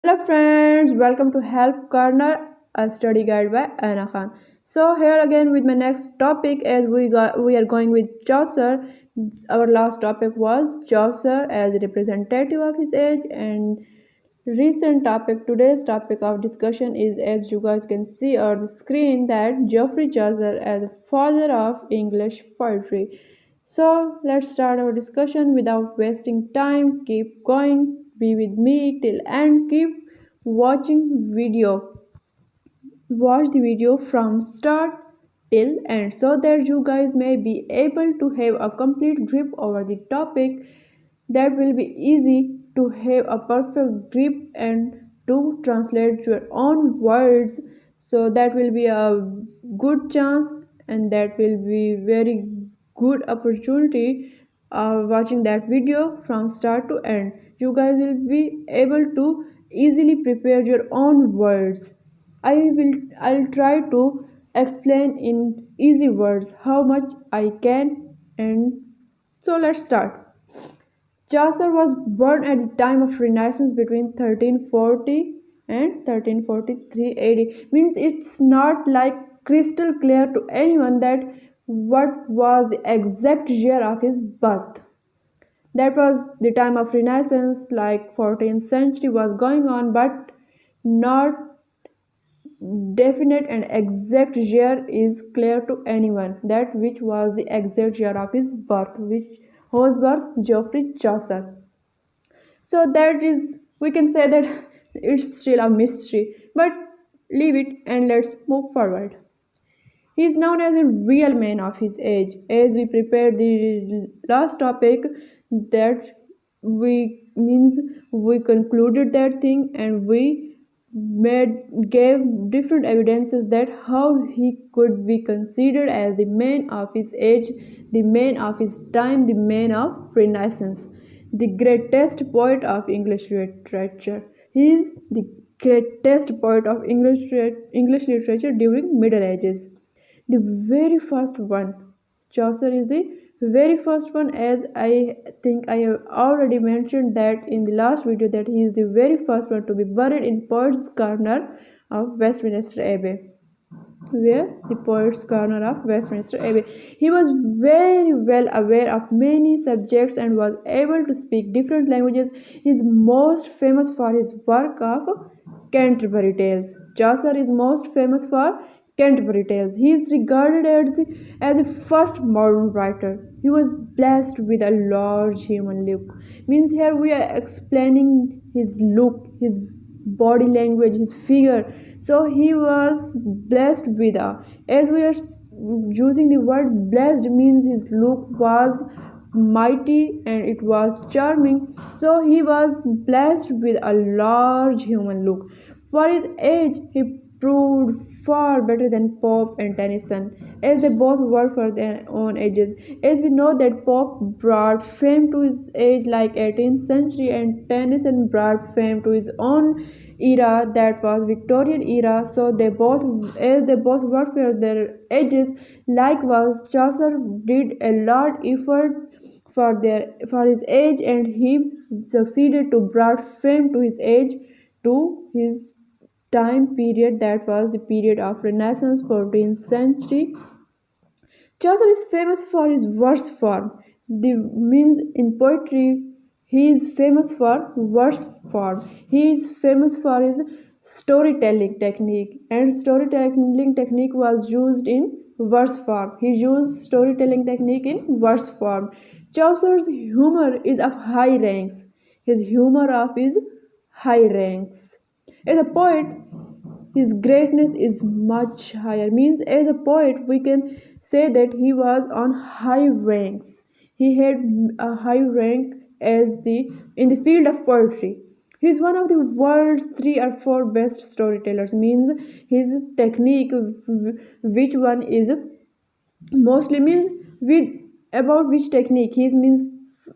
Hello friends, welcome to Help Corner, a study guide by Ayna. So here again with my next topic as we are going with Chaucer. Our last topic was Chaucer as a representative of his age, and recent topic today's topic of discussion is, as you guys can see on the screen, that Geoffrey Chaucer as the father of English poetry. So let's start our discussion without wasting time. Keep going, be with me till end. Keep watching video. Watch the video from start till end so that you guys may be able to have a complete grip over the topic. That will be easy to have a perfect grip and to translate your own words. So that will be a good chance, and that will be very good opportunity watching that video from start to end. You guys will be able to easily prepare your own words. I'll try to explain in easy words how much I can, and so let's start. Chaucer was born at the time of Renaissance between 1340 and 1343 AD. Means it's not like crystal clear to anyone that what was the exact year of his birth. That was the time of Renaissance, like 14th century was going on, but not definite and exact year is clear to anyone that which was the exact year of his birth, which whose birth Geoffrey Chaucer. So that is, we can say that it's still a mystery, but leave it and let's move forward. He is known as a real man of his age. As we prepared the last topic, that we concluded that thing, and we made gave different evidences that how he could be considered as the man of his age, the man of his time, the man of Renaissance, the greatest poet of English literature. He is the greatest poet of English literature during Middle Ages. The very first one. Chaucer is the very first one, as I think I have already mentioned that in the last video, that he is the very first one to be buried in Poets' Corner of Westminster Abbey. Where? The Poets' Corner of Westminster Abbey. He was very well aware of many subjects and was able to speak different languages. He is most famous for his work of Canterbury Tales. Chaucer is most famous for Canterbury Tales. He is regarded as the first modern writer. He was blessed with a large human look. Means here we are explaining his look, his body language, his figure. So he was blessed with as we are using the word blessed, means his look was mighty and it was charming. So he was blessed with a large human look. For his age, he proved far better than Pope and Tennyson, as they both were for their own ages. As we know that Pope brought fame to his age like 18th century, and Tennyson brought fame to his own era, that was Victorian era. So they both were for their ages. Likewise, Chaucer did a lot effort for his age, and he succeeded to brought fame to his age, to his time period, that was the period of Renaissance, 14th century. Chaucer is famous for his verse form. The means in poetry, he is famous for verse form. He is famous for his storytelling technique, and storytelling technique was used in verse form. He used storytelling technique in verse form. Chaucer's humor is of high ranks. His humor of is high ranks. As a poet, his greatness is much higher. Means as a poet, we can say that he was on high ranks. He had a high rank as the in the field of poetry. He is one of the world's 3 or 4 best storytellers. Means his technique, which one is mostly, means with about which technique he is, means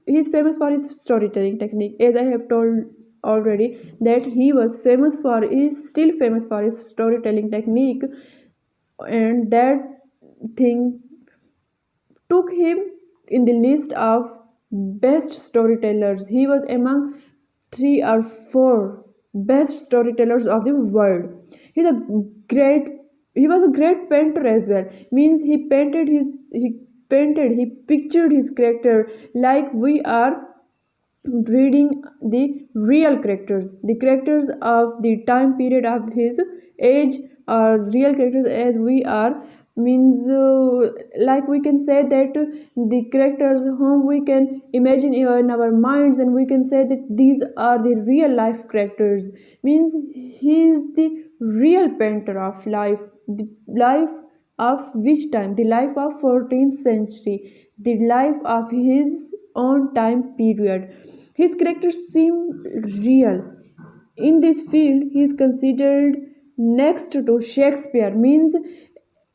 he's famous for his storytelling technique. As I have told already, that he was famous for, is still famous for his storytelling technique, and that thing took him in the list of best storytellers. He was among 3 or 4 best storytellers of the world. He's a great he was a great painter as well. Means he pictured his character like we are reading the real characters, the characters of the time period of his age are real characters as we are. Means like we can say that the characters whom we can imagine in our minds, and we can say that these are the real life characters. Means he is the real painter of life, the life of which time, the life of 14th century, the life of his own time period. His characters seem real. In this field he is considered next to Shakespeare. Means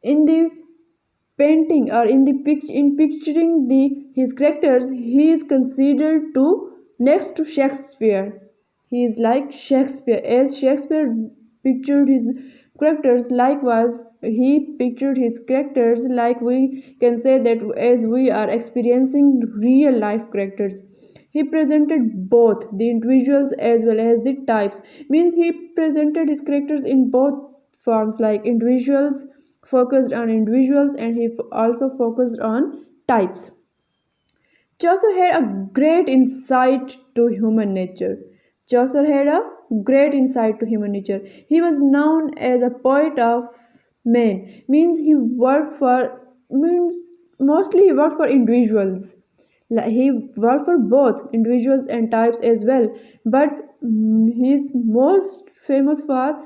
in the painting or in picturing the his characters, he is considered to next to Shakespeare. He is like Shakespeare, as Shakespeare pictured his characters. Likewise he pictured his characters like we can say that as we are experiencing real life characters. He presented both the individuals as well as the types. Means he presented his characters in both forms, like individuals, focused on individuals, and he also focused on types. Chaucer had a great insight to human nature. Chaucer had a great insight to human nature. He was known as a poet of men. Means he worked for means mostly he worked for individuals. Like, he worked for both individuals and types as well. But he's most famous for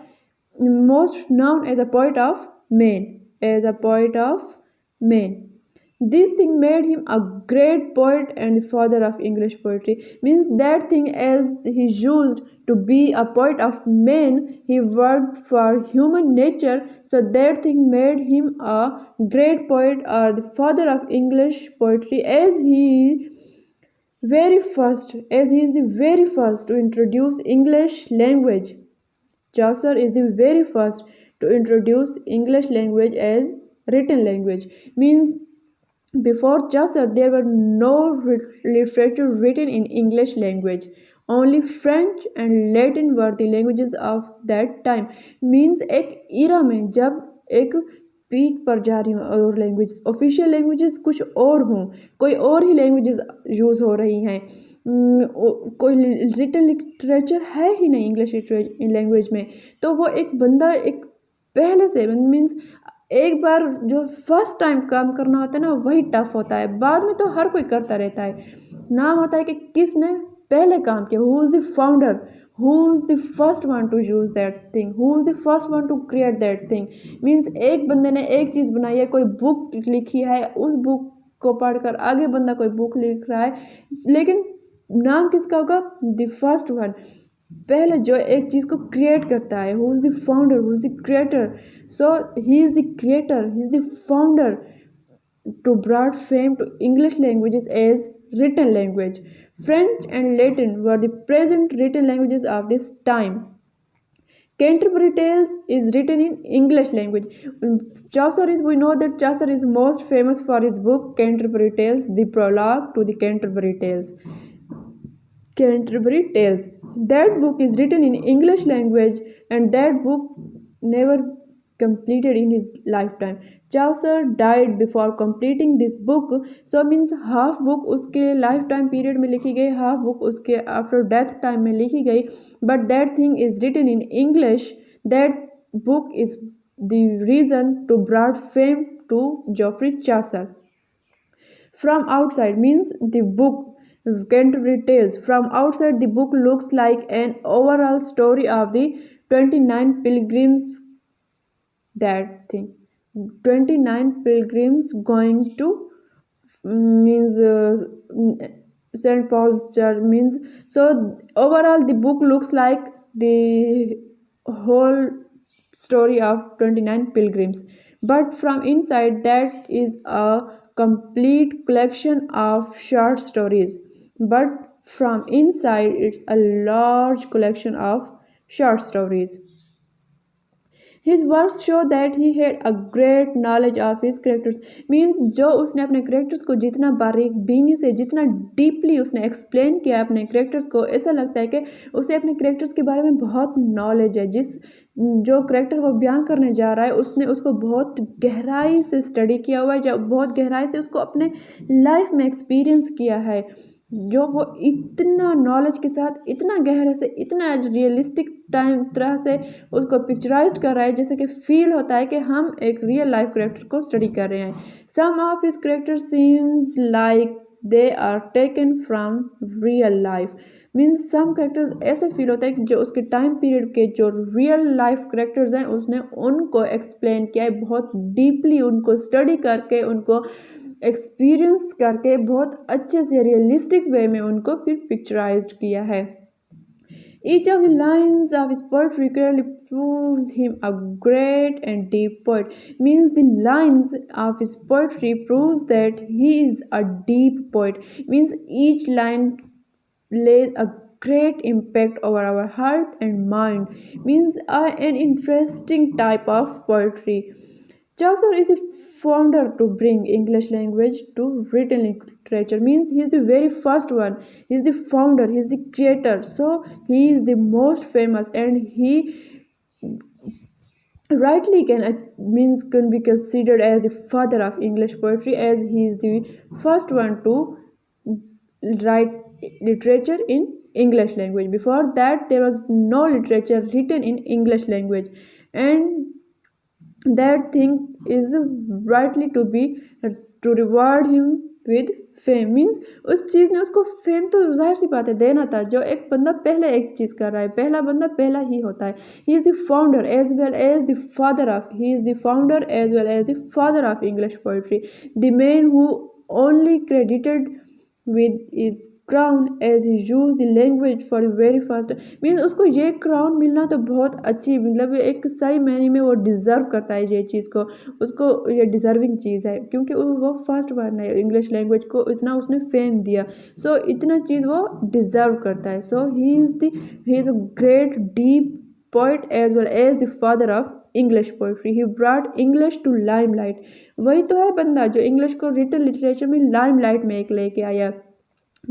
most known as a poet of men. As a poet of men. This thing made him a great poet and father of English poetry. Means that thing, as he used to be a poet of men, he worked for human nature. So that thing made him a great poet or the father of English poetry, as he is the very first to introduce English language. Chaucer is the very first to introduce English language as written language. Means before Chaucer, there were no literature written in English language. Only French and Latin were the languages of that time. Means एक era में जब एक peak पर जा रही हूँ और language official languages कुछ और हों, कोई और ही लैंग्वेजेस यूज़ हो रही हैं, कोई रिटन लिटरेचर है ही नहीं इंग्लिश लैंग्वेज में, तो वो एक बंदा एक पहले से मीन्स एक बार जो फर्स्ट टाइम काम करना होता है ना वही टफ होता है, बाद में तो हर कोई करता रहता है। नाम होता है कि किसने पहले काम किया, who is the founder, who is the first one two use that thing, who is the first one two create that thing. Means एक बंदे ने एक चीज़ बनाई है, कोई बुक लिखी है, उस बुक को पढ़कर आगे बंदा कोई बुक लिख रहा है, लेकिन नाम किसका होगा, द फर्स्ट वन, पहले जो एक चीज़ को क्रिएट करता है, who is the founder, who is the creator. So he is the creator, he is the founder to brought fame to English languages as written language. French and Latin were the present written languages of this time. Canterbury Tales is written in English language. We know that Chaucer is most famous for his book Canterbury Tales, the prologue to the Canterbury Tales. Canterbury Tales. That book is written in English language, and that book never completed in his lifetime. Chaucer died before completing this book, so means half book उसके lifetime period में लिखी गई, half book उसके after death time में लिखी गई, but that thing is written in English. That book is the reason to brought fame to Geoffrey Chaucer. From outside means the book Canterbury Tales. From outside, the book looks like an overall story of the 29 pilgrims. That thing, 29 pilgrims going to means St. Paul's Church. Means so overall the book looks like the whole story of 29 pilgrims, but from inside that is a complete collection of short stories. But from inside it's a large collection of short stories. His works show that he had a great knowledge of his characters. Means जो उसने अपने characters को जितना बारीक बीनी से जितना deeply उसने explain किया अपने characters को, ऐसा लगता है कि उसे अपने characters के बारे में बहुत knowledge है। जिस जो character वो बयान करने जा रहा है उसने उसको बहुत गहराई से study किया हुआ है, जब बहुत गहराई से उसको अपने life में experience किया है, जो वो इतना नॉलेज के साथ इतना गहरे से इतना रियलिस्टिक टाइम तरह से उसको पिक्चराइज कर रहा है, जैसे कि फील होता है कि हम एक रियल लाइफ करेक्टर को स्टडी कर रहे हैं। Some of his character seems like they are taken from real life. Means some characters ऐसे फील होता है कि जो उसके टाइम पीरियड के जो रियल लाइफ करेक्टर्स हैं उसने उनको एक्सप्लेन किया है, बहुत डीपली उनको स्टडी करके उनको एक्सपीरियंस करके बहुत अच्छे से रियलिस्टिक वे में उनको फिर पिक्चराइज्ड किया है। Each of the lines of his poetry clearly proves him a great and deep poet. Means the lines of his poetry proves that he is a deep poet. Means each line lays a great impact over our heart and mind. Means an interesting type of poetry. Chaucer is the founder to bring English language to written literature. Means he is the very first one. He is the founder. He is the creator. So he is the most famous, and he rightly can be considered as the father of English poetry, as he is the first one to write literature in English language. Before that, there was no literature written in English language, and that thing is rightly to reward him with fame. Means उस चीज़ ने उसको fame तो जाहिर सी बात है देना था। जो एक बंदा पहले एक चीज़ कर रहा है, पहला बंदा पहला ही होता है। He is the founder as well as the father of he is the founder as well as the father of English poetry, the man who only credited with his crown as he used the language for the very first means उसको ये crown मिलना तो बहुत अच्छी, मतलब एक सही मायने में वो डिज़र्व करता है ये चीज़ को, उसको ये डिज़र्विंग चीज़ है, क्योंकि वो फर्स्ट वन है इंग्लिश लैंग्वेज को इतना उसने फेम दिया। सो इतना चीज़ वो डिज़र्व करता है। So he is a great deep poet as well as the father of English poetry. He brought English to limelight. वही तो है बंदा जो इंग्लिश को रिटन लिटरेचर में लाइमलाइट में एक लेके आया,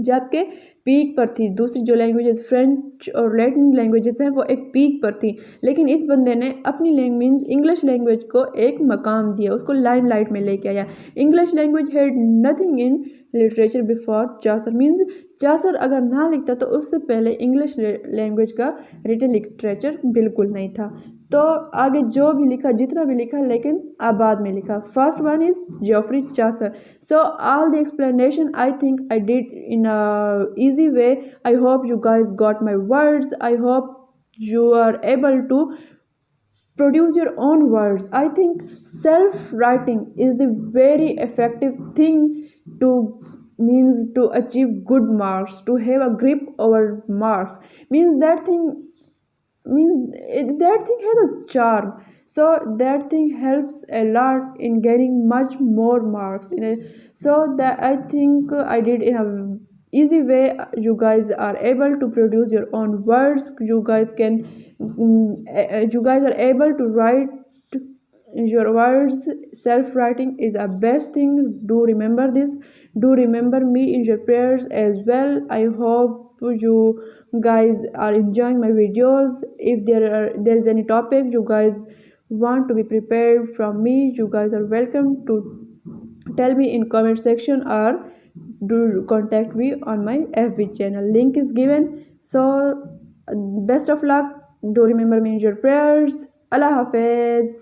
जबकि पीक पर थी। दूसरी जो लैंग्वेजेस फ्रेंच और लैटिन लैंग्वेजेस हैं वो एक पीक पर थी, लेकिन इस बंदे ने अपनी लैंग्वेज इंग्लिश लैंग्वेज को एक मकाम दिया, उसको लाइमलाइट में लेके आया। English language had nothing in literature before Chaucer. Means Chaucer अगर ना लिखता तो उससे पहले इंग्लिश लैंग्वेज का रिटन लिटरेचर बिल्कुल नहीं था। तो आगे जो भी लिखा जितना भी लिखा लेकिन आबाद में लिखा। First one is Geoffrey Chaucer. So all the explanation I think I did in a easy way. I hope you guys got my words. I hope you are able to produce your own words. I think self writing is the very effective thing to means to achieve good marks, to have a grip over marks. Means that thing that thing has a charm, so that thing helps a lot in getting much more marks in it. So that I think I did in a easy way. You guys are able to produce your own words. You guys can you guys are able to write your words. Self writing is a best thing. Do remember this. Do remember me in your prayers as well. I hope you guys are enjoying my videos. If there is any topic you guys want to be prepared from me, you guys are welcome to tell me in comment section or do contact me on my FB channel. Link is given. So best of luck. Do remember me in your prayers. Allah Hafiz.